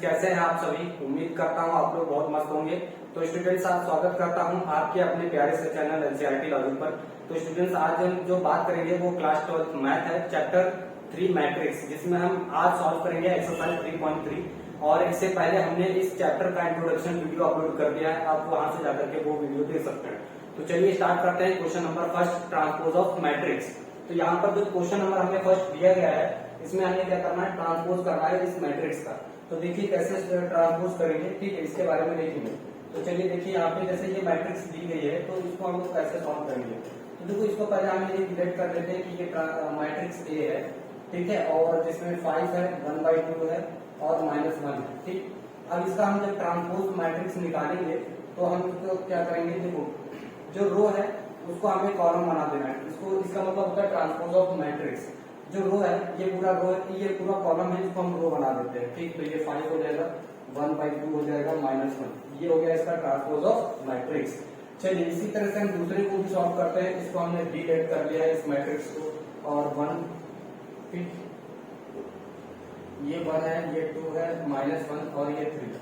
कैसे हैं आप सभी। उम्मीद करता हूं आप लोग बहुत मस्त होंगे। तो स्टूडेंट्स, आज स्वागत करता हूं आपके अपने प्यारे से चैनल एनसीईआरटी लॉजिक पर। तो स्टूडेंट्स, आज हम जो बात करेंगे वो क्लास 12 मैथ है, चैप्टर 3 मैट्रिक्स, जिसमें हम आज सॉल्व करेंगे एक्सरसाइज 3.3। और इससे पहले हमने इस चैप्टर का इंट्रोडक्शन वीडियो अपलोड कर दिया है, आप वहां से जाकर के वो वीडियो देख सकते हैं। तो चलिए स्टार्ट करते हैं। Question number first, transpose of matrix. तो यहाँ पर जो क्वेश्चन नंबर हमें फर्स्ट दिया गया है, इसमें हमें क्या करना है, ट्रांसपोज करना है इस मैट्रिक्स का। तो देखिए कैसे ट्रांसपोज करेंगे, ठीक है, इसके बारे में देखेंगे। तो चलिए देखिए, यहाँ पे जैसे ये मैट्रिक्स दी गई है, तो इसको हम लोग कैसे सॉल्व करेंगे। तो देखो, इसको पहले हम ये डिवाइड कर लेते हैं कि ये मैट्रिक्स ए है, ठीक है, और जिसमें 5 है, 1/2 है और -1 है, ठीक। अब इसका हम जब ट्रांसपोज मैट्रिक्स निकालेंगे तो हम इसको क्या करेंगे, देखो जो रो है उसको हमें कॉलम बना देना है। इसको इसका मतलब होता है ट्रांसपोज ऑफ मैट्रिक्स। जो रो है, ये पूरा रो है, ये पूरा कॉलम है, इसको हम रो बना देते हैं, ठीक। तो ये 5 हो जाएगा, 1/2 हो जाएगा, -1, ये हो गया इसका ट्रांसपोज ऑफ मैट्रिक्स। चलिए इसी तरह से हम दूसरे को भी सॉल्व करते हैं। इसको हमने डिवाइड कर लिया है इस मैट्रिक्स को, और 1, ठीक, ये 1 है, ये 2 है, -1 और ये 3,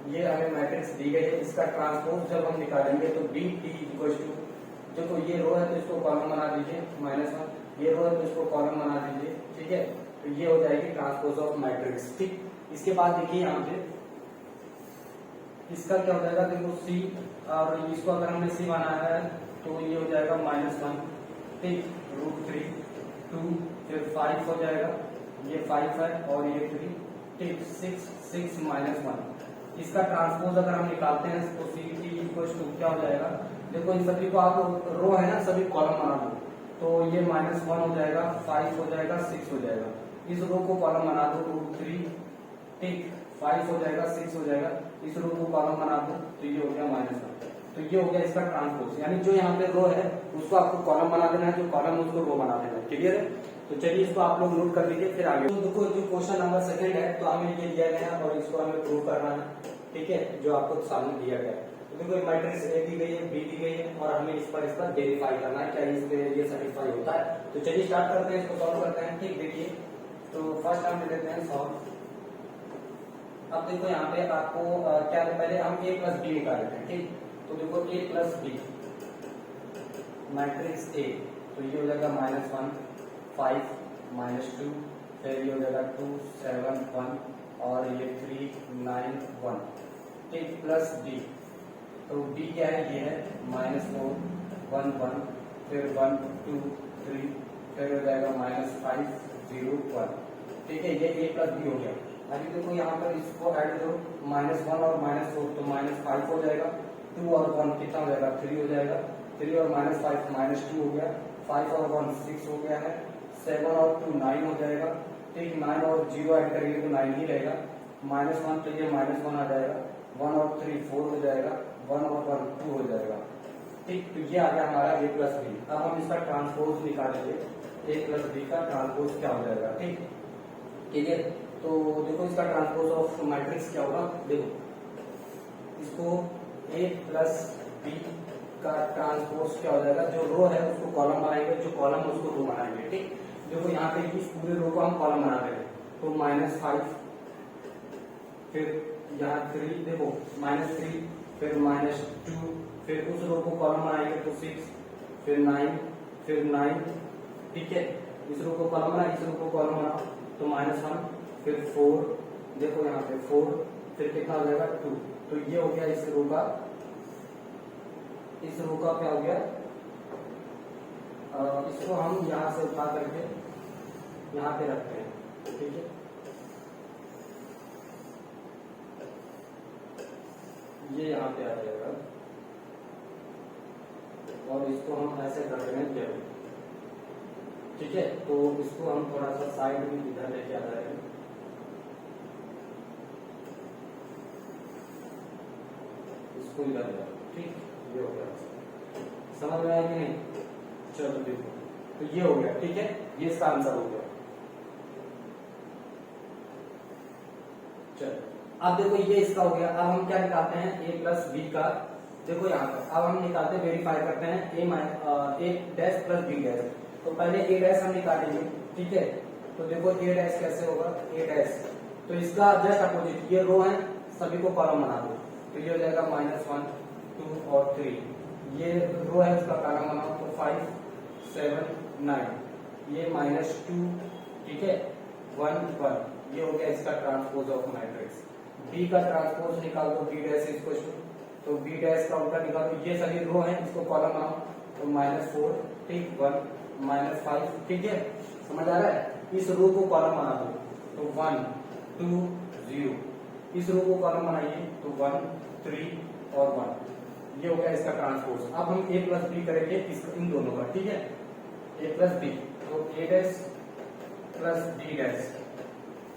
ये हमें मैट्रिक्स दी गई है। इसका ट्रांसपोज जब हम निकालेंगे तो BT इक्वल टू, देखो ये रो है तो इसको कॉलम बना दीजिए, -1, ये रो है तो इसको कॉलम बना दीजिए, ठीक है। तो ये हो जाएगी ट्रांसपोज ऑफ मैट्रिक्स, ठीक। इसके बाद देखिए यहाँ पे इसका क्या हो जाएगा, देखो C, और इसको अगर हमने C बनाया है तो ये हो जाएगा -1, ठीक, √3, 2, फिर 5 हो जाएगा, ये 5 है और ये 3, ठीक, 6 -1। इसका ट्रांसपोज अगर हम निकालते हैं तो CT इक्वल टू क्या हो जाएगा, देखो इन सभी को आप रो है ना, सभी कॉलम बना दो। तो ये -1 हो जाएगा, 5 हो जाएगा, 6 हो जाएगा। इस रो को कॉलम बना दो, √3, ठीक, 5 हो जाएगा, 6 हो जाएगा। इस रो को कॉलम बना दो तो ये हो गया -1। तो ये हो गया इसका ट्रांसपोज, यानी जो यहाँ पे रो है उसको आपको कॉलम बना देना है, जो कॉलम उसको रो बना देना है। क्लियर है। तो चलिए इसको आप लोग नोट कर लीजिए, फिर आगे। तो देखो जो क्वेश्चन नंबर सेकंड है, तो हमें ये दिया गया है और इसको हमें प्रूव करना है, ठीक है, जो आपको सामने दिया गया है। तो देखो मैट्रिक्स ए दी गई है, बी दी गई है, और हमें इस पर इसका वेरीफाई करना है क्या इसमें ये सेटिस्फाई होता है। तो चलिए स्टार्ट करते हैं, इसको सॉल्व करते हैं, ठीक। देखिए तो फर्स्ट हम ले लेते हैं सॉल्व। अब देखो यहाँ पे आपको क्या है, पहले हम a + b निकाल लेते हैं, ठीक। तो देखो a + b मैट्रिक्स A, तो ये हो जाएगा -1, 5, -2, फिर ये हो जाएगा 2, 7, 1 और ये 3, 9, 1, ठीक, प्लस B। तो B क्या है, ये है -4, 1, 1, फिर 1, 2, 3, फिर हो जाएगा -5, 0, 1, ठीक है। ये a + b हो गया। अभी देखो यहाँ पर इसको ऐड करो, -1 और -4, तो -5 हो जाएगा, 2 और 1 कितना हो जाएगा, 3 हो जाएगा, 3 और -5 -2 हो गया, 5 और 1 6 हो गया है, 7 और 2 9 हो जाएगा, ठीक, 9 और 0 ऐड करेंगे तो 9 ही रहेगा, -1 तो ये -1 आ जाएगा, 1 और 3 4 हो जाएगा, 1 और 1 2 हो जाएगा, ठीक। तो ये आ गया हमारा a + b। अब हम इसका ट्रांसपोज निकालेंगे, a + b का ट्रांसपोज क्या हो जाएगा, ठीक, क्लियर। तो देखो इसका ट्रांसपोज ऑफ मैट्रिक्स क्या होगा, देखो इसको a + b का ट्रांसपोज क्या हो जाएगा, जो रो है उसको कॉलम बनाएंगे, जो कॉलम उसको रो बनाएंगे, ठीक। देखो यहाँ पे इस पूरे रो को हम कॉलम बना रहे हैं, तो -5, फिर यहाँ 3, देखो -3, फिर -2, फिर उस रो को कॉलम बनाएंगे तो 6, फिर 9, फिर 9, ठीक है। इस रो को कॉलम बना, इस रो को कॉलम बना, तो -1, फिर 4, देखो यहाँ पे 4, फिर कितना हो जाएगा 2। तो ये हो गया इस रो का, इस रो का क्या हो गया, इसको हम यहाँ से उठा करके यहाँ पे रखते हैं, ठीक है। ये यहाँ पे आ जाएगा और इसको हम ऐसे कर देंगे जरूर, ठीक है। तो इसको हम थोड़ा सा साइड में इधर लेके आ जाएंगे, इसको इधर, ठीक, ये हो गया। समझ में आया कि नहीं, चलो देखो, तो ये हो गया, ठीक है, ये इसका आंसर हो गया। चलो अब देखो ये इसका हो गया। अब हम क्या निकालते हैं, a + b का, देखो यहाँ पर अब हम निकालते हैं, वेरीफाई करते हैं a' + b'। तो पहले a' हम निकालेंगे, ठीक है। तो देखो a' कैसे होगा, a', तो इसका जस्ट अपोजिट, ये रो है, सभी को कॉलम बना दो, तो ये हो जाएगा -1 2 और 3। ये रो है, उसका कॉलम बनाओ, तो 5 7 9, ये -2, ठीक है, 1 1, ये हो गया इसका ट्रांसपोज ऑफ मैट्रिक्स। बी का ट्रांसपोज निकाल दो, बी डैश इक्वल टू, तो बी डैश का उल्टा निकाल दो, ये सभी रो है, इसको कॉलम बनाओ, तो -4, ठीक, 1 -5, ठीक है, समझ आ रहा है। इस रो को कॉलम बना दो, तो 1 2 0, इस रो को कॉलम बनाइए, तो 1 3 और 1, ये हो गया इसका ट्रांसपोज। अब हम a प्लस बी करेंगे इन दोनों का, ठीक है, a प्लस बी, तो a dash plus b dash,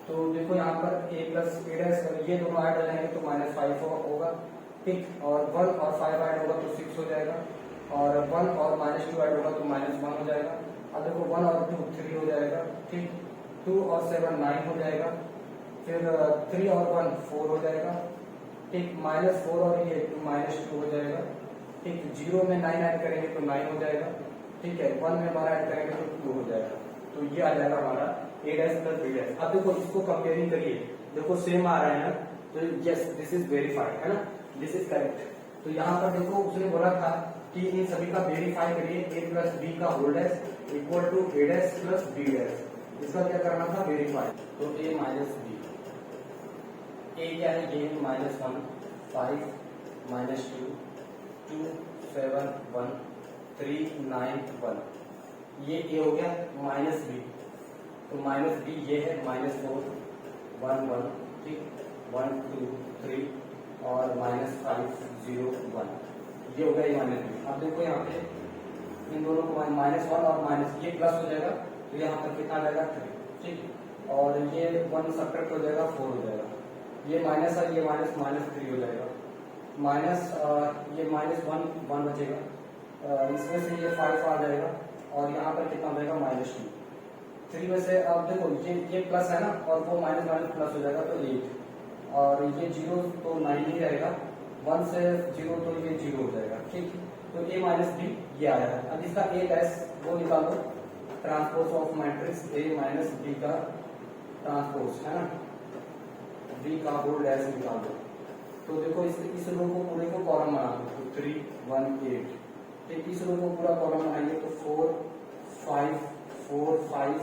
तो देखो यहाँ पर a प्लस a डैश, ये दोनों ऐड हो जाएंगे तो -5 होगा, ठीक, और 1 और 5 ऐड होगा तो 6 हो जाएगा, और 1 और -2 ऐड होगा तो -1 हो जाएगा। अब देखो 1 और 2 3 हो जाएगा, ठीक, 2 और 7 9 हो जाएगा, फिर 3 और 1 4 हो जाएगा, ठीक, -4 और ये -2 हो जाएगा, ठीक, 0 में 9 ऐड करेंगे तो 9 हो जाएगा, ठीक है, 1 में 1 ऐड करेंगे तो 2 हो जाएगा, तो ये आ जाएगा हमारा a dash plus b dash. अब देखो इसको कंपेयरिंग करिए, देखो सेम आ रहा है ना, तो यस दिस इज वेरीफाइड, है ना, दिस इज करेक्ट। तो यहाँ पर देखो उसने बोला था कि इन सभी का वेरीफाई करिए, a प्लस बी का whole dash equal to a dash plus b dash, इसका क्या करना था, वेरीफाई, तो a माइनस बी, a क्या है, ये -1 5 -2 2 7 1 3 9 1, ये a हो गया, माइनस बी, तो माइनस बी ये है -4 1 1, ठीक, 1 2 3 और -5 0 1, ये हो गया ये माइनस बी। अब देखो यहाँ पे इन दोनों को -1 और माइनस, ये प्लस हो जाएगा, तो यहाँ पर कितना आ जाएगा 3, ठीक, और ये 1 सब्ट्रैक्ट हो जाएगा 4 हो जाएगा, ये माइनस और ये माइनस -3 हो जाएगा, माइनस ये -1 1 बचेगा, इसमें से ये 5 आ जाएगा, और यहाँ पर कितना हो जाएगा -2, 3 में से। अब देखो ये प्लस है ना, और वो माइनस प्लस हो जाएगा तो 8, और ये 0 तो 9 ही रहेगा, 1 से 0 तो ये 0 हो जाएगा, ठीक, तो a माइनस बी ये आ रहा है। अब इसका a डैश वो निकालो, transpose of matrix a minus B का ट्रांसपोज, है ना, b का होल डैश निकाल दो, तो देखो इस रो को पूरे को कॉलम बना दो, तो 3 1 8, ठीक, इस रो को पूरा कॉलम बनाएंगे तो 4 5 4 5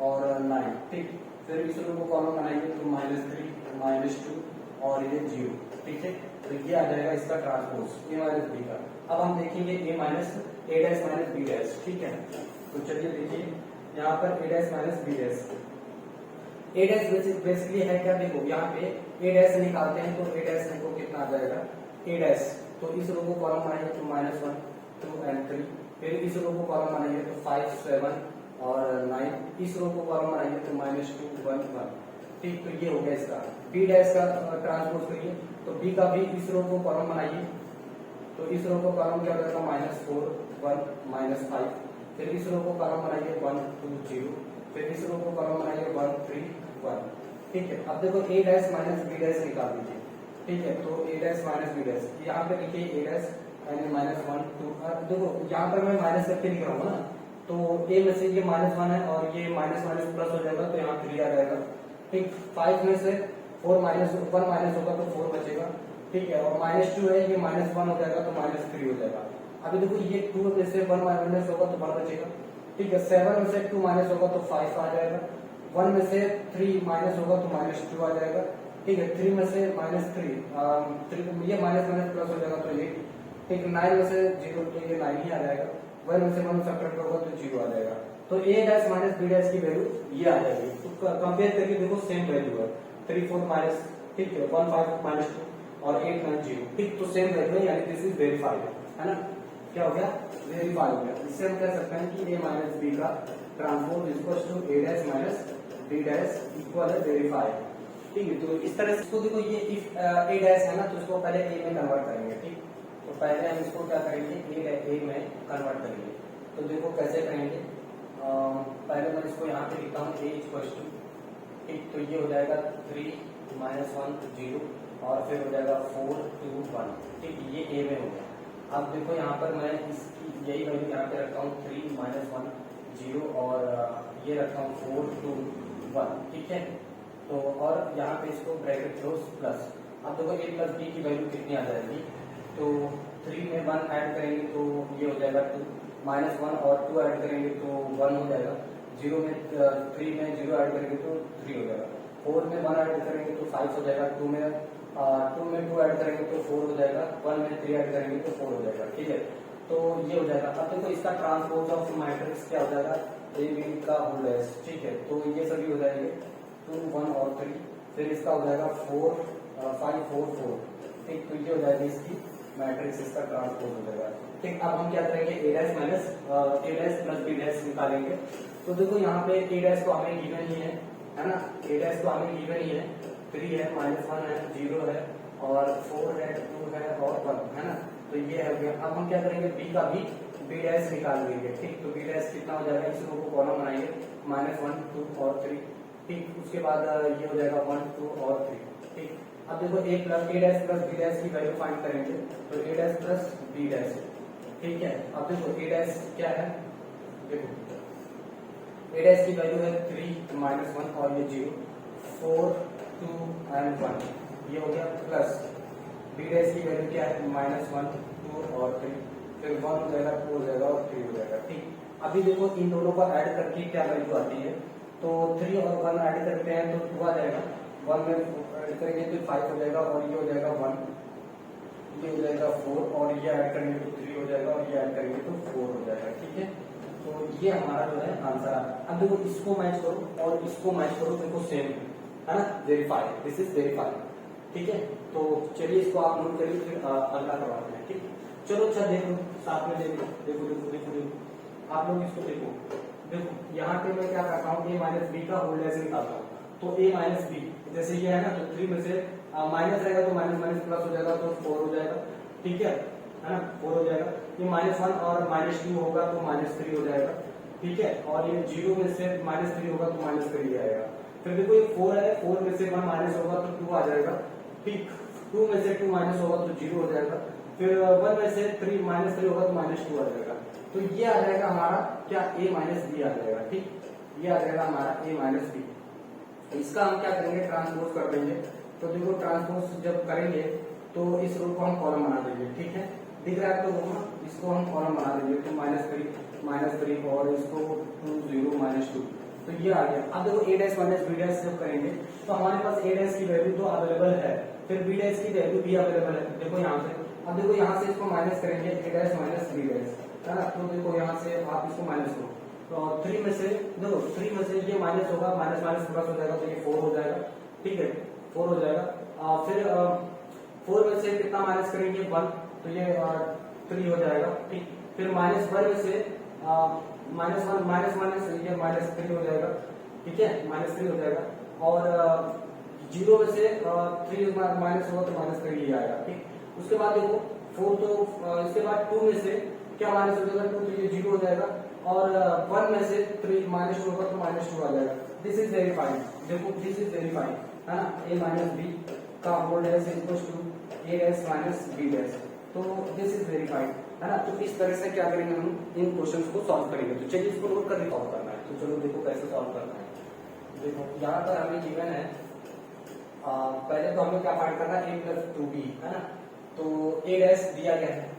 और 9, ठीक, फिर इस रो को कॉलम बनाएंगे तो -3 -2 और ये 0, ठीक है, तो ये आ जाएगा इसका ट्रांसपोज a माइनस बी का। अब हम देखेंगे a dash minus B dash, ठीक है, तो चलिए देखिए यहाँ पर a dash minus B dash, a dash basically है क्या, देखो यहाँ पे a डैश निकालते हैं तो a डैश को कितना आ जाएगा, a डैश, तो इस रो को कॉलम बनाएंगे तो -1 2 and 3, फिर इस रो को कॉलम बनाएंगे तो 5 7 और 9, इस रो को कॉलम बनाएंगे तो -2 1 1, ठीक, तो ये हो गया इसका। b डैश का ट्रांसपोज करिए, तो b का भी इस रो को कॉलम बनाइए, तो इस रो को कॉलम क्या करेगा, -4 1 -5, फिर इस रो को कॉलम बनाइए 1 2 0, फिर इस रो को कॉलम बनाइए 1 3 1, ठीक है। अब देखो a dash minus b dash निकाल दीजिए, ठीक है, तो a dash minus b dash, यहाँ पे लिखिए a डैश यानी -1 2, देखो यहाँ पर मैं माइनस करके लिख रहा हूँ ना, तो a में से ये -1 है और ये माइनस प्लस हो जाएगा तो यहाँ 3 आ जाएगा, ठीक, 5 में से 4 1 माइनस होगा तो 4 बचेगा, ठीक है, और -2 है, ये -1 हो जाएगा तो -3 हो जाएगा। अभी देखो ये 2 में से 1 माइनस होगा तो 1 बचेगा, ठीक है, 7 में से 2 माइनस होगा तो 5 आ जाएगा, 1 में से 3 माइनस होगा तो -2 आ जाएगा, ठीक है, 3 में से -3 ये माइनस प्लस हो जाएगा तो 8, ठीक, 9 में से 0 तो ये 9 ही आ जाएगा, 1 में से 1 सब्ट्रैक्ट होगा तो 0 आ जाएगा, तो a dash minus b dash की वैल्यू ये आ जाएगी। तो कंपेयर करके देखो सेम वैल्यू है, 3 4 माइनस, ठीक है, 1 5 -2 और 8 9 0, ठीक, तो सेम वैल्यू है, यानी दिस इज वेरीफाइड, है ना, क्या हो गया, वेरीफाइड हो गया। इससे हम कह सकते हैं कि a माइनस b का transpose equals to a dash minus b dash equal है वेरीफाइड, ठीक है। तो इस तरह से इसको देखो, ये इफ a डैश है ना, तो इसको पहले a में कन्वर्ट करेंगे, ठीक, तो पहले हम इसको क्या करेंगे, a में कन्वर्ट करेंगे, तो देखो कैसे करेंगे, पहले मैं इसको यहाँ पे लिखता हूँ a इक्वल्स टू, ठीक, तो ये हो जाएगा 3 -1 0 और फिर हो जाएगा 4 2 1, ठीक, ये a में हो गया। अब देखो यहाँ पर मैं इसकी यही वैल्यू यहाँ पे रखता हूँ 3 -1 0 और ये रखता हूँ 4 2 1, ठीक है, तो तो और यहाँ पे इसको ब्रैकेट क्लोज प्लस। अब देखो a प्लस बी की वैल्यू कितनी आ जाएगी, तो 3 में 1 ऐड करेंगे तो ये हो जाएगा 2, -1 और 2 ऐड करेंगे तो 1 हो जाएगा, 0 में 3 में 0 ऐड करेंगे तो 3 हो जाएगा, 4 में 1 ऐड करेंगे तो 5 हो जाएगा, 2 में 2 ऐड करेंगे तो 4 हो जाएगा, 1 में 3 ऐड करेंगे तो 4 हो जाएगा। ठीक है, तो ये हो जाएगा। अब देखो इसका ट्रांसपोज ऑफ मैट्रिक्स क्या हो जाएगा, ए बी का होल है। ठीक है, तो ये सभी हो जाएंगे 2, 1 और 3, फिर इसका हो जाएगा 4, 5, 4, 4। ठीक, तो ये हो जाएगी इसकी मैट्रिक्स, इसका ट्रांसपोज हो जाएगा। ठीक, अब हम क्या करेंगे, a dash minus a dash plus b dash निकालेंगे। तो देखो यहाँ पे a डैश तो हमें गिवन ही है ना, a डैश तो हमें गिवन ही है, 3 है, -1 है, 0 है और 4 है, 2 है और 1 है ना, तो ये हो गया। अब हम क्या करेंगे, b का भी b डैश निकाल लेंगे। ठीक, तो b डैश कितना हो जाएगा, इस रो को कॉलम बनाएंगे, -1, 2 और 3। ठीक, उसके बाद ये हो जाएगा 1, 2 और 3। ठीक, अब देखो a dash plus b dash की वैल्यू फाइंड करेंगे, तो a dash plus b dash. ठीक है, अब देखो a डैश क्या है, देखो a डैश की वैल्यू है 3, -1 और ये 0, 4, 2 एंड 1, ये हो गया, प्लस b डैश की वैल्यू क्या है, -1, 2 और 3, फिर 1 हो जाएगा, 2 हो जाएगा और 3 हो जाएगा। ठीक, अभी देखो इन दोनों को ऐड करके क्या वैल्यू आती है, तो 3 और 1 ऐड करते हैं तो 2 आ जाएगा, 1 में ऐड करेंगे तो 5 हो जाएगा और ये हो जाएगा 1, ये हो जाएगा 4 और ये ऐड करेंगे तो 3 हो जाएगा और ये ऐड करेंगे तो 4 हो जाएगा। ठीक है, तो ये हमारा जो है आंसर है। अब देखो इसको मैच करो और इसको मैच करो, देखो सेम है ना, वेरीफाई, दिस इज वेरीफाई। ठीक है, तो चलिए इसको आप नोट करिए, फिर अगला करवाते हैं। ठीक, चलो अच्छा देखो, साथ में देखो, देखो देखो देखो देखो आप लोग इसको देखो, देखो यहाँ पे मैं क्या करता हूँ, a माइनस बी का होल डैश निकालता हूँ, तो a माइनस बी जैसे ये है ना, तो 3 में से माइनस रहेगा तो माइनस माइनस प्लस हो जाएगा तो 4 हो जाएगा। ठीक है ना, 4 हो जाएगा, ये -1 और -2 होगा तो -3 हो जाएगा। ठीक है, और ये 0 में से -3 होगा तो -3 आएगा। फिर देखो ये 4 है, 4 में से 1 माइनस होगा तो 2 आ जाएगा। ठीक, 2 में से 2 माइनस होगा तो 0 हो जाएगा, फिर 1 में से 3 -3 होगा तो -2 आ जाएगा। तो ये आ जाएगा हमारा क्या, a माइनस बी आ जाएगा। ठीक, ये आ जाएगा हमारा a माइनस बी। इसका हम क्या करेंगे, ट्रांसपोज कर देंगे। तो देखो ट्रांसपोज जब करेंगे तो इस रो को हम कॉलम बना देंगे। ठीक है, दिख रहा है तो इसको हम कॉलम बना देंगे, तो -3 और इसको 2, 0, -2, तो ये आ गया। अब देखो a dash minus B dash जब करेंगे तो हमारे पास a डैश की वैल्यू तो अवेलेबल है, फिर b डैश की वैल्यू भी अवेलेबल है। देखो यहाँ से, अब देखो यहाँ से इसको माइनस करेंगे, a dash minus B dash है ना, तो देखो यहाँ से आप इसको माइनस करो, तो 3 में से देखो 3 में से ये माइनस होगा, माइनस माइनस प्लस हो जाएगा तो ये 4 हो जाएगा। ठीक है, 4 हो जाएगा। फिर 4 में से कितना माइनस करेंगे, 1, तो ये 3 हो जाएगा। ठीक, फिर -1 में से -1 माइनस ये -3 हो जाएगा। ठीक है, -3 हो जाएगा, और 0 में से 3 माइनस होगा तो -3 ही आएगा। ठीक, उसके बाद देखो 4, तो इसके बाद 2 में से क्या माइनस हो जाएगा, 2, तो ये 0 हो जाएगा, और 1 में से 3 -2 होगा तो -2 आ जाएगा। दिस इज वेरीफाइड, देखो दिस इज वेरीफाइड है ना, a माइनस बी का whole dash equals to a dash minus B dash, तो दिस इज वेरीफाइड है ना। तो इस तरह से क्या करेंगे, हम इन क्वेश्चंस को सॉल्व करेंगे। तो चलिए इसको नोट करके सॉल्व करना है, तो चलो देखो कैसे सॉल्व करना है। देखो यहाँ पर हमें गिवन है, पहले तो हमें क्या फाइंड करना है, a प्लस 2b है ना, तो a डैश दिया गया है,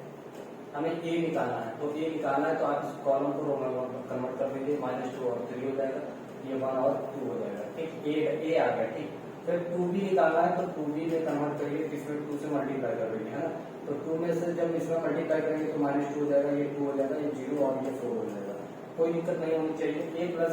हमें a निकालना है, तो a निकालना है तो आप इस कॉलम को रो में कन्वर्ट कर देंगे, -2 और 3 हो जाएगा, ये 1 और 2 हो जाएगा। ठीक, a आ गया। ठीक, फिर 2b निकालना है, तो 2b में कन्वर्ट करिए, इसमें 2 से मल्टीप्लाई कर देंगे है ना, तो 2 में से जब इसमें मल्टीप्लाई करेंगे तो -2 हो जाएगा, ये 2 हो जाएगा, ये 0 और ये 4 हो जाएगा, कोई दिक्कत नहीं होनी चाहिए। a प्लस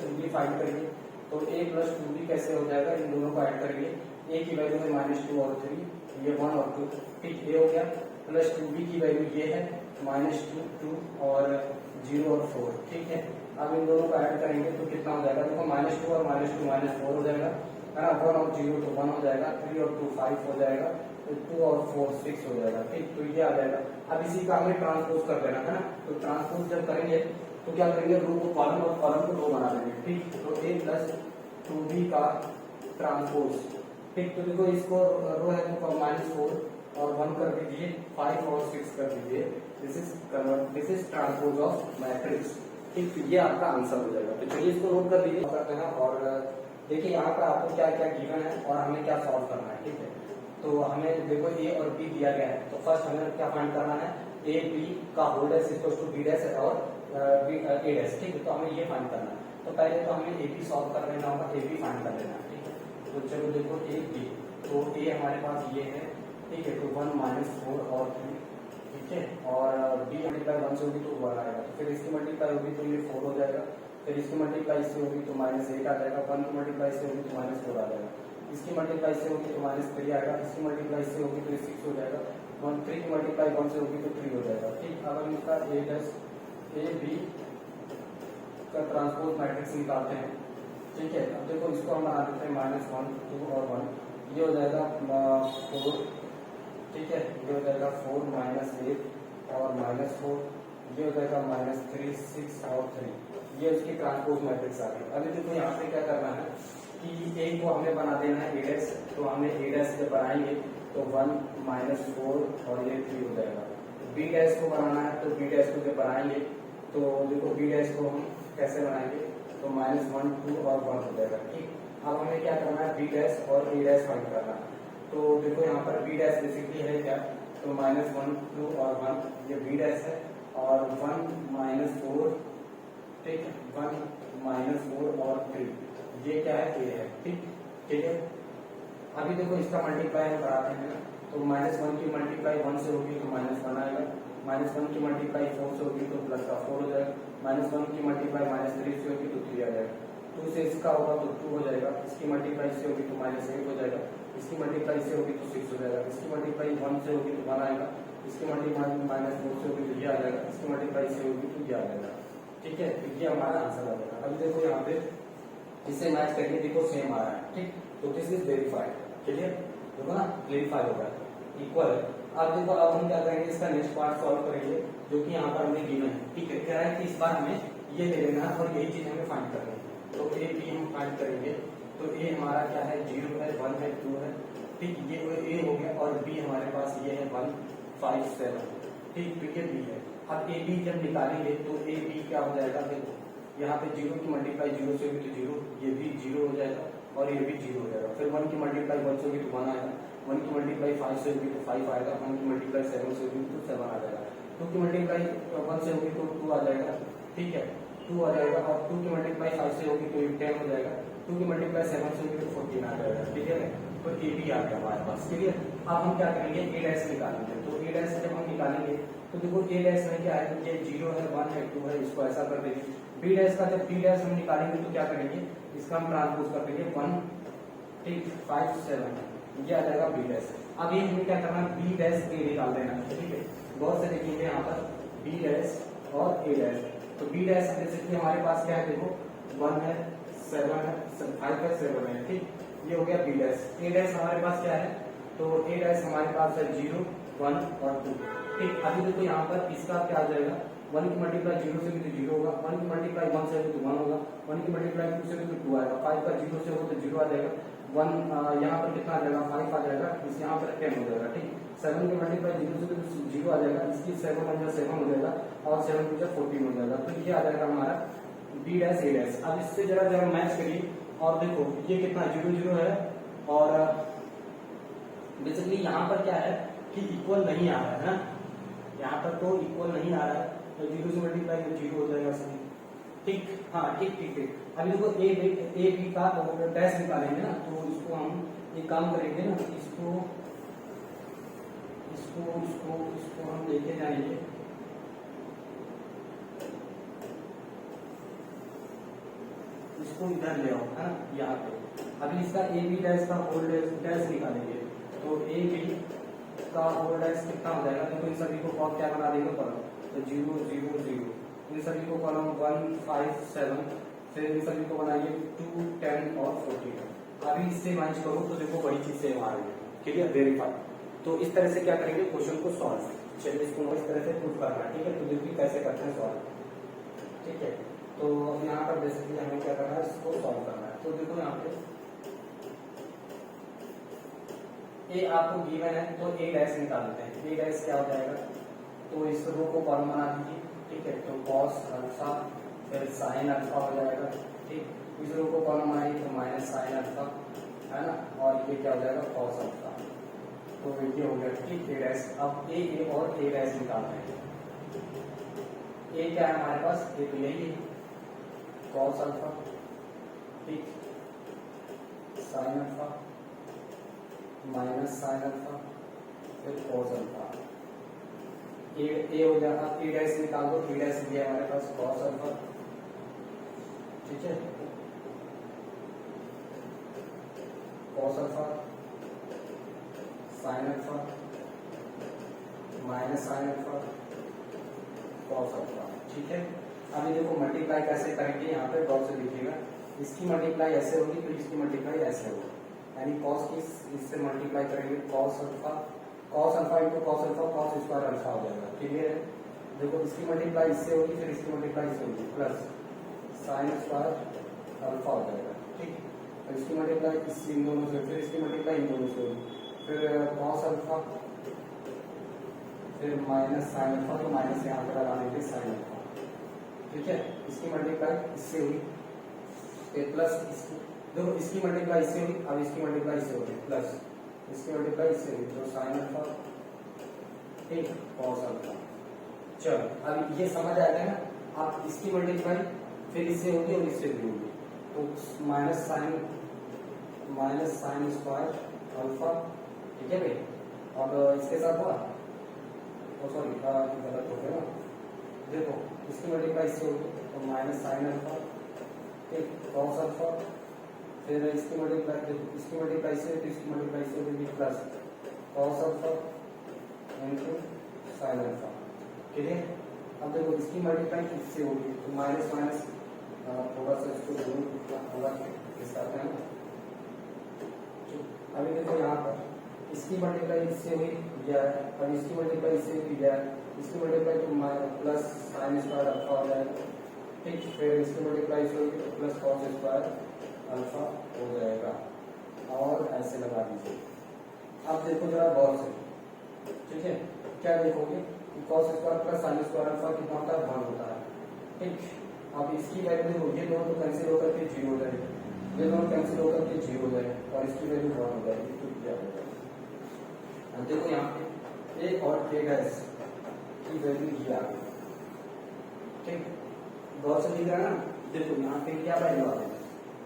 2b फाइंड करिए, तो a प्लस 2b कैसे हो जाएगा, इन दोनों को ऐड करिए, a की वैल्यू है -2 और 3, ये 1 और 2। ठीक, ये हो गया, प्लस 2b की वैल्यू ये है -2, 2 और 0 और 4। ठीक है, अब इन दोनों को ऐड करेंगे तो कितना हो जाएगा, देखो -2 और -2 -4 हो जाएगा है ना, 1 और 0 तो 1 हो जाएगा, 3 और 2 5 हो जाएगा, तो 2 और 4 6 हो जाएगा। ठीक, तो ये आ जाएगा। अब इसी का हमें ट्रांसपोज कर देना है ना, तो ट्रांसपोज जब करेंगे तो क्या करेंगे, रो को कॉलम और कॉलम को रो बना देंगे। ठीक, तो a प्लस 2b का ट्रांसपोज। ठीक, तो देखो इसको रो है तो -4 और 1 कर दीजिए, 5 और 6 कर दीजिए, this is transpose of matrix. ठीक, तो ये आपका आंसर हो जाएगा। तो चलिए इसको नोट कर दीजिए करते हैं, और देखिए यहाँ पर आपको क्या क्या गिवन है और हमें क्या सॉल्व करना है, ठीक है। तो हमें देखो ए और बी दिया गया है, तो फर्स्ट हमें क्या फाइंड करना है, ए बी का whole dash equals to B dash और ए डैश, ठीक है। तो हमें ये फाइंड करना है, तो पहले तो हमें ए बी सॉल्व कर लेना होगा, ए बी फाइंड कर लेना है, ठीक है। तो चलो देखो ए बी, तो ए हमारे पास ये है, ठीक है। तो 1 - 4 और 3, ठीक है। और बी मल्टीप्लाई 1 से होगी तो 1 आएगा, तो फिर इसकी मल्टीप्लाई होगी तो ये 4 हो जाएगा, फिर इसकी मल्टीप्लाई से होगी तो -8 आ जाएगा, 1 की मल्टीप्लाई से होगी तो -4 आ जाएगा, इसकी मल्टीप्लाई से होगी तो -3 आएगा, इसकी मल्टीप्लाई से होगी तो 6 हो जाएगा, 3 की मल्टीप्लाई 1 से होगी तो 3 हो जाएगा, ठीक। अब हम इसका ए बी का ट्रांसपोज मैट्रिक्स निकालते हैं, ठीक है। अब देखो इसको हम बना देते हैं -1 2 और 1, ये हो जाएगा 4, ठीक है। ये हो जाएगा 4 - 8 और -4, ये हो जाएगा -3 6 और 3, ये उसकी ट्रांसपोज मैट्रिक्स आ गई। अभी देखो यहाँ पे क्या करना है कि ए को हमें बना देना है ए डैश, तो हमें ए डैश से बनाएंगे तो 1 - 4 और ये 3 हो जाएगा। बी डैश को बनाना है तो बी डैश को जब बनाएंगे तो देखो बी डैश को हम कैसे बनाएंगे, तो -1 2 और 1 हो जाएगा, ठीक। अब हमें क्या करना है, बी डैश और ए डैश फाइंड करना है। तो देखो यहाँ पर बी डैश बेसिकली है क्या, तो -1 2 और 1 ये बी डैश है, और 1 - 4, ठीक है, 1 - 4 और 3 ये क्या है, ए है, ठीक है। अभी देखो इसका मल्टीप्लाई हम कराते हैं, तो -1 की मल्टीप्लाई 1 से होगी तो -1 आएगा, -1 की मल्टीप्लाई 4 से होगी तो प्लस का 4 हो जाएगा, -1 की मल्टीप्लाई -3 से होगी तो 3 आ जाएगा, 2 से इसका होगा तो 2 हो जाएगा, इसकी मल्टीप्लाई से होगी तो -8 हो जाएगा, इसकी मल्टीप्लाई से होगी तो 6 हो जाएगा, इसकी मल्टीप्लाई 1 से होगी तो 1 आएगा, इसकी मल्टीप्लाई -4 से होगी तो ये आ जाएगा, इसकी मल्टीप्लाई से होगी तो ये आ जाएगा, ठीक है। तो ये हमारा आंसर आ जाएगा। अभी देखो यहाँ पे इससे मैच करके देखो सेम आ रहा है, ठीक। तो दिस इज वेरीफाइड, क्लियर, देखो ना वेरीफाई होगा, इक्वल है। अब देखो अब हम क्या करेंगे, इसका नेक्स्ट पार्ट सॉल्व करेंगे जो कि यहाँ पर हमें गिवन है, ठीक है। क्या है कि इस बार हमें ये ले लेना है और यही चीज हमें फाइंड करनी है। तो ए बी हम फाइंड करेंगे, तो ए हमारा क्या है, 0 है, 1 है, 2 है, ठीक। ये ए हो गया, और बी हमारे पास ये है 1 5 7, ठीक। तो ये बी है। अब ए बी जब निकालेंगे तो ए बी क्या हो जाएगा, देखो यहाँ पे 0 की मल्टीप्लाई 0 से होगी तो 0, ये भी 0 हो जाएगा और ये भी 0 हो जाएगा। फिर 1 की मल्टीप्लाई 1 से होगी तो 1 आएगा, 1 की मल्टीप्लाई 5 से होगी तो 5 आएगा, 1 की मल्टीप्लाई 7 से होगी तो 7 आ जाएगा, 2 की मल्टीप्लाई 1 से होगी तो 2 आ जाएगा, ठीक है, 2 आ जाएगा, और 2 की मल्टीप्लाई 5 से होगी तो 10 हो जाएगा, 2 की मल्टीप्लाई 7 से होगी तो 14 आ जाएगा, ठीक है। तो ए बी आ गया हमारे पास, क्लियर। अब हम क्या करेंगे, ए डैश निकालेंगे। तो ए डैश जब हम निकालेंगे तो देखो ए डैश में क्या है, ये 0 है, 1 है, 2 है, इसको ऐसा कर देंगे। बी डैश का जब बी डैश हम निकालेंगे तो क्या करेंगे, इसका हम ट्रांसपोज कर देंगे 1 ठीक 5 7, ये आ जाएगा बी डैश। अब ये हमें क्या करना है, बी डैश ए निकाल देना है, ठीक है। गौर से देखेंगे यहाँ पर बी डैश और ए डैश। तो बी डैश बेसिकली हमारे पास क्या है, देखो 1 है, 7 है, 5 है, 7 है, ठीक। ये हो गया बी डैश। ए डैश हमारे पास क्या है, तो ए डैश हमारे पास है 0 1 और 2, ठीक। अभी देखो यहाँ पर इसका क्या आ जाएगा, 1 की मल्टीप्लाई 0 से भी तो 0 होगा, 1 की मल्टीप्लाई 1 से भी तो 1 होगा, 1 की मल्टीप्लाई 2 से भी तो 2 आएगा, 5 का 0 से होगा तो 0 आ जाएगा, 1 यहाँ पर कितना आ जाएगा, 5 आ जाएगा, इस यहाँ पर 10 हो जाएगा, ठीक। 7 की मल्टीप्लाई 0 से भी 0 आ जाएगा, इसकी 7 1 7 हो जाएगा, और 7 2 14 हो जाएगा। तो ये आ जाएगा हमारा बी डैश ए डैश। अब इससे जरा मैच करिए और देखो ये कितना 0 0 है, और बेसिकली यहाँ पर क्या है कि इक्वल नहीं आ रहा है ना, यहाँ पर तो इक्वल नहीं आ रहा है, तो 0 से मल्टीप्लाई 0 हो जाएगा सही, ठीक। हाँ ठीक ठीक ठीक। अभी देखो ए बी का डैश निकालेंगे ना, तो इसको हम एक काम करेंगे ना, इसको इसको इसको इसको हम लेके जाएंगे, इसको इधर ले आओ, है ना, यहाँ पे। अभी इसका ए बी डैश का होल डैश निकालेंगे, तो ए बी का होल डैश कितना हो जाएगा, देखो इन सभी को कॉल क्या बना देंगे कॉलम, तो 0 0 0, इन सभी को कॉलम 1 5 7, फिर इन सभी को बनाइए 2 10 और 14। अभी इससे मैच करो तो देखो बड़ी चीज सेम आ रही है, क्लियर, वेरीफाई। तो इस तरह से क्या करेंगे, क्वेश्चन को सॉल्व, चलिए इसको इस तरह से प्रूव करना है, ठीक है। तो देखिए कैसे करते हैं सॉल्व, ठीक है। तो यहाँ पर बेसिकली हमें क्या करना है, इसको सॉल्व करना है। तो देखो यहाँ पे ए आपको गिवन है, तो ए डैश निकाल लेते हैं। ए डैश क्या हो जाएगा, तो इस रो को कॉलम बना दीजिए, ठीक है। तो कॉस अल्फा फिर साइन अल्फा हो जाएगा, ठीक। इस रो को कॉलम बनाएंगे तो माइनस साइन अल्फा है ना, और ये क्या हो जाएगा कॉस अल्फा। तो ये हो गया ठीक ए डैश। अब ए और ए डैश निकालना है। ए क्या है हमारे पास, ए तो यही है कॉस अल्फा, ठीक, sine alpha minus sine alpha फिर कॉस अल्फा। ए हो जाएगा, ए डैश निकाल दो, ए डैश दिया हमारे पास कॉस अल्फा, ठीक है, cos alpha sine alpha minus sine alpha cos alpha, ठीक है। अभी देखो मल्टीप्लाई कैसे करेंगे, यहाँ पे गौर से देखिएगा, इसकी मल्टीप्लाई ऐसे होगी फिर इसकी मल्टीप्लाई ऐसे होगी, यानी कॉस की इससे मल्टीप्लाई करेंगे cos alpha into cos alpha cos square alpha हो जाएगा, क्लियर है। देखो इसकी मल्टीप्लाई इससे होगी फिर इसकी मल्टीप्लाई इससे होगी प्लस साइन स्क्वायर अल्फा हो जाएगा, ठीक। तो इसकी मल्टीप्लाई इस इन दोनों से, फिर इसकी मल्टीप्लाई इन दोनों से होगी, फिर कॉस अल्फा फिर माइनस साइन अल्फा, तो माइनस यहाँ पर लगाने के साइन अल्फा, ठीक है। इसकी मल्टीप्लाई इससे हुई फिर प्लस इसकी, देखो इसकी मल्टीप्लाई इससे हुई, अब इसकी मल्टीप्लाई इससे होगी प्लस इसकी मल्टीप्लाई इससे हुई, तो साइन अल्फा ठीक कॉस अल्फा। चलो अब ये समझ आ गया ना, आप इसकी मल्टीप्लाई फिर इससे होगी और इससे भी होगी, तो माइनस साइन स्क्वायर अल्फा, ठीक है भाई। अब इसके साथ हुआ, सॉरी गलत हो गया ना, देखो इसकी मल्टीप्लाई इससे होगी तो माइनस साइन अल्फा ठीक कॉस अल्फा, फिर इसकी मल्टीप्लाई से तो इसकी मल्टीप्लाई से होगी plus cos alpha into sine alpha, clear. अब देखो इसकी मल्टीप्लाई इससे होगी तो माइनस माइनस थोड़ा सा इसको होगा के साथ है ना। अभी देखो यहाँ पर इसकी मल्टीप्लाई इससे हुई या, और इसकी मल्टीप्लाई इससे हुई या, इसकी मल्टीप्लाई तो प्लस साइन स्क्वायर अल्फा हो जाएगा, ठीक। फिर इसकी मल्टीप्लाई इससे होगी तो प्लस कॉस स्क्वायर अल्फा हो जाएगा, और ऐसे लगा दीजिए। अब देखो जरा गौर से, ठीक है, क्या देखोगे cos square plus sine square alpha कितना होता है, 1 होता है, ठीक। अब इसकी वैल्यू देखो, ये दोनों तो कैंसिल होकर के 0 हो जाएगी, ये दोनों कैंसिल होकर के 0 हो जाएगी, और इसकी वैल्यू 1 हो जाएगी, तो क्या हो जाएगा। अब देखो यहाँ पे ए और ए डैश की वैल्यू ये आ गई, ठीक, गौर से दिख रहा है ना। देखो यहाँ पे क्या वैल्यू आ गई,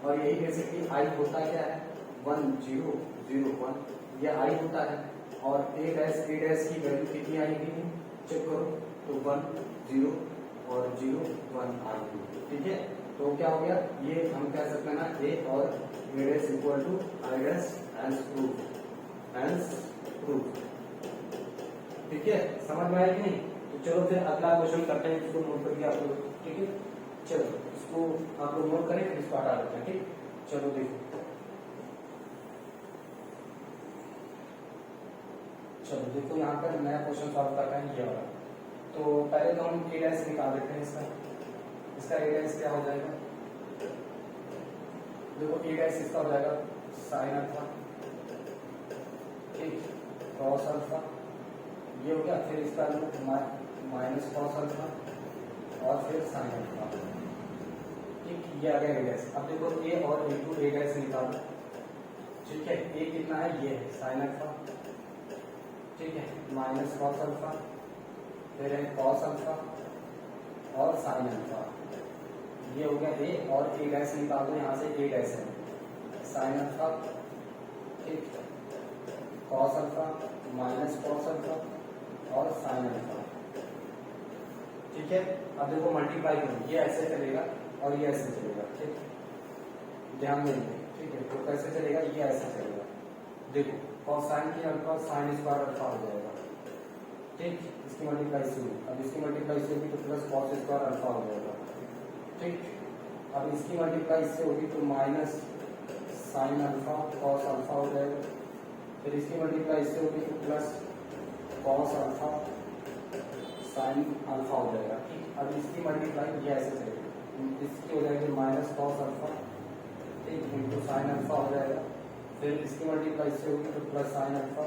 और यही बेसिकली आई होता क्या है 1 0 0 1, ये आई होता है, और ए डैश की वैल्यू कितनी आएगी चेक करो, तो 1 0 और 0 1 आएगी, ठीक है। तो क्या हो गया, ये हम कह सकते हैं ना ए और A dash equal to I dash and proof, ठीक है। समझ में आया कि नहीं। तो चलो फिर अगला क्वेश्चन करते हैं, इसको नोट करके आप लोग, ठीक है। चलो इसको आप लोग नोट करें फिर इसको हटा देते हैं, ठीक। चलो देखो, चलो देखो यहाँ पर नया क्वेश्चन सॉल्व कर रहे हैं ये वाला। तो पहले तो हम ए डैश निकाल देते हैं, इसका ए डैश क्या हो जाएगा, देखो ए डैश इसका हो जाएगा साइन अल्फा ठीक कॉस अल्फा, ये हो गया, फिर इसका माइनस कॉस अल्फा और फिर साइन अल्फा, ठीक, ये आ गया ए डैश। अब देखो ए और इंटू ए डैश निकालो, ठीक है। ए कितना है, ये है साइन अल्फा, ठीक है, माइनस कॉस अल्फा, फिर है कॉस अल्फा और साइन अल्फा, ये हो गया ए, और ए डैश निकाल दो, यहाँ से ए डैश है साइन अल्फा ठीक cos alpha minus cos alpha और साइन अल्फा, ठीक है। अब देखो मल्टीप्लाई करो, ये ऐसे चलेगा और ये ऐसे चलेगा, ठीक, ध्यान देंगे, ठीक है। तो कैसे चलेगा, ये ऐसे चलेगा, देखो कॉस साइन की अल्फा साइन स्क्वायर अल्फा हो जाएगा, ठीक, इसकी मल्टीप्लाई से होगी, अब इसकी मल्टीप्लाई से होगी तो प्लस कॉस स्क्वायर अल्फा हो जाएगा, ठीक। अब इसकी मल्टीप्लाई इससे होगी तो minus sine alpha cos alpha हो जाएगा, फिर इसकी मल्टीप्लाई इससे होगी तो plus cos alpha sine alpha हो जाएगा, ठीक। अब इसकी मल्टीप्लाई ये ऐसे चलेगी, इसकी हो जाएगी माइनस कॉस अल्फा ठीक इंटू साइन अल्फा हो जाएगा, फिर इसकी मल्टीप्लाई इससे होगी तो प्लस साइन अल्फा,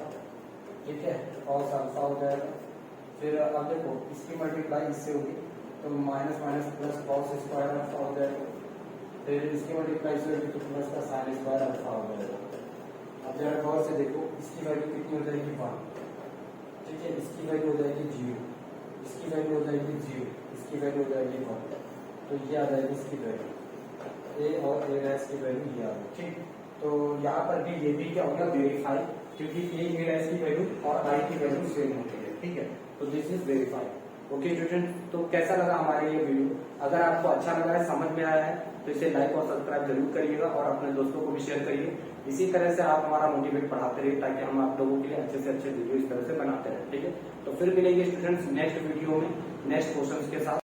ठीक है, कॉस अल्फा हो जाएगा। फिर अब देखो इसकी मल्टीप्लाई इससे होगी तो minus minus plus cos square alpha हो जाएगा, फिर इसकी मल्टीप्लाई से होगी तो प्लस का साइन स्क्वायर अल्फा हो जाएगा। अब जरा गौर से देखो, इसकी वैल्यू कितनी हो जाएगी 1, ठीक है, इसकी वैल्यू हो जाएगी 0, इसकी वैल्यू हो जाएगी 0, इसकी वैल्यू हो जाएगी 1, तो ये आ जाएगी इसकी वैल्यू ए और ए डैश की वैल्यू ये आ गई, ठीक। तो यहाँ पर भी ये भी क्या होगा वेरीफाई, क्योंकि ए डैश की वैल्यू और आई की वैल्यू सेम होती है, ठीक है, तो this is verify. Okay student, तो कैसा लगा हमारे ये वीडियो? अगर आपको अच्छा लगा है, समझ में आया है, तो इसे लाइक और सब्सक्राइब जरूर करिएगा और अपने दोस्तों को भी शेयर करिए। इसी तरह से आप हमारा मोटिवेट बढ़ाते रहिए ताकि हम आप लोगों के लिए अच्छे से अच्छे वीडियो इस तरह से बनाते रहें, ठीक है। तो फिर मिलेंगे स्टूडेंट्स नेक्स्ट वीडियो में नेक्स्ट क्वेश्चन के साथ।